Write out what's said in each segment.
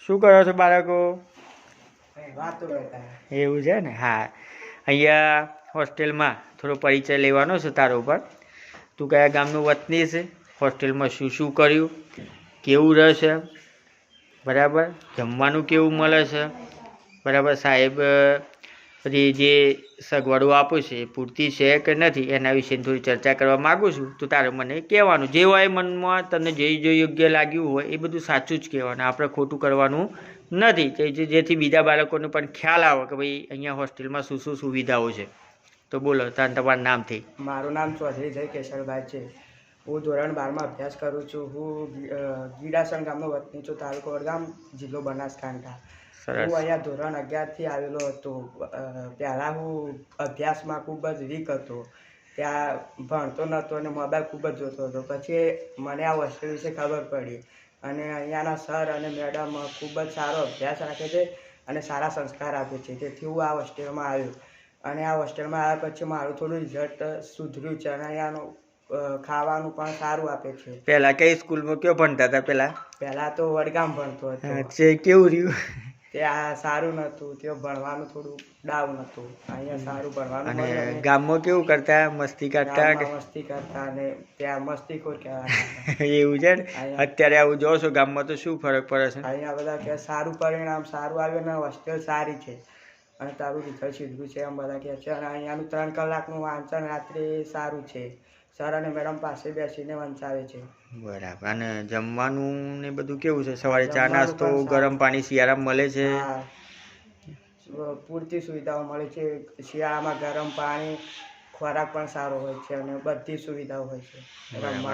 શું કરો છો બાળકો? વાતો કરતા. એવું છે ને? હા, અહીંયા હોસ્ટેલમાં થોડો પરિચય લેવાનો છે તારો ઉપર. તું કયા ગામનું વતની છે? હોસ્ટેલમાં શું શું કર્યું, કેવું રહેશે, બરાબર? જમવાનું કેવું મળે છે, બરાબર? સાહેબ બધી જે સગવડો આપું છે એ પૂરતી છે કે નથી એના વિશે થોડી ચર્ચા કરવા માગું છું. તો તારે મને કહેવાનું જે હોય મનમાં તને જે યોગ્ય લાગ્યું હોય એ બધું સાચું જ કહેવાનું, આપણે ખોટું કરવાનું નથી, જેથી બીજા બાળકોને પણ ખ્યાલ આવે કે ભાઈ અહીંયા હોસ્ટેલમાં શું શું સુવિધાઓ છે. તો બોલો તમારું નામથી. મારું નામ ચૌધરી જય કેશરભાઈ છે. હું ધોરણ 12માં અભ્યાસ કરું છું. હું ગીડાસણ ગામનો વતની છું, તાલુકો વડગામ, જિલ્લો બનાસકાંઠા. હું અહીંયા ધોરણ 11થી આવેલો હતો. પહેલાં હું અભ્યાસમાં ખૂબ જ વીક હતો, ત્યાં ભણતો નહોતો અને મોબાઈલ ખૂબ જ જોતો હતો. પછી મને આ હોસ્ટેલ વિશે ખબર પડી અને અહીંયાના સર અને મેડમ ખૂબ જ સારો અભ્યાસ રાખે છે અને સારા સંસ્કાર આપે છે. તેથી હું આ હોસ્ટેલમાં આવ્યો અને આ હોસ્ટેલમાં આવ્યા પછી મારું થોડું રિઝલ્ટ સુધર્યું છે અને અહીંયાનું ખાવાનું પણ સારું આપે છે. પહેલાં કઈ સ્કૂલમાં કયો ભણતા હતા? પહેલાં તો વડગામ ભણતો હતો. કેવું રહ્યું? ત્યાં સારું નહોતું, ત્યાં ભણવાનું થોડું ડાઉન હતું. અહીંયા સારું ભણવાનું. અને ગામમાં કેવું કરતા? મસ્તી કરતા? મસ્તી કરતા અને ત્યાં મસ્તીખોર કહેવાતા. એવું છે ને? અત્યારે આવું જો છો ગામમાં તો શું ફરક પડે છે? અહીંયા બધા કે સારું પરિણામ સારું આવ્યું ને હોસ્ટેલ સારી છે અને તારું રિઝલ્ટ સીધું છે એમ બધા કહે છે. અને અહીંયાનું 3 કલાકનું વાંચન રાત્રે સારું છે. સર અને મેડમ પાસે બેસીને વંચાવે છે. બરાબર. અને જમવાનું ને બધું કેવું છે? સવારે ચા નાસ્તો, ગરમ પાણી શિયાળામાં મળે છે? પૂરતી સુવિધાઓ મળે છે. શિયાળામાં ગરમ પાણી, ખોરાક પણ સારો હોય છે અને બધી સુવિધાઓ હોય છે.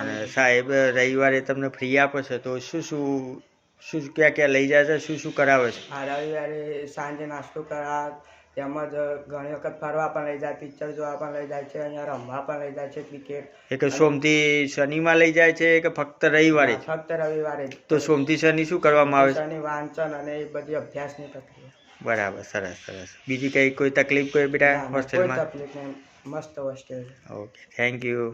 અને સાહેબ રવિવારે તમને ફ્રી આપે છે તો શું ક્યાં ક્યાં લઈ જાય છે, શું શું કરાવે છે? રવિવારે સાંજે નાસ્તો કરાવ, તેમજ ઘણી વખત ફરવા પણ લઈ જાય, પિક્ચર જોવા પણ લઈ જાય છે, અહીંયા રમવા પણ લઈ જાય છે ક્રિકેટ. એટલે સોમથી શનિમાં લઈ જાય છે કે ફક્ત રવિવારે? ફક્ત રવિવારે. તો સોમથી શનિ શું કરવામાં આવે છે? શનિ વાંચન અને એ બધી અભ્યાસની પ્રક્રિયા. બરાબર, સરસ સરસ. બીજી કોઈ તકલીફ કોઈ બેટા હોસ્ટેલમાં? કોઈ તકલીફ નહીં, મસ્ત હોસ્ટેલ. Okay, thank you.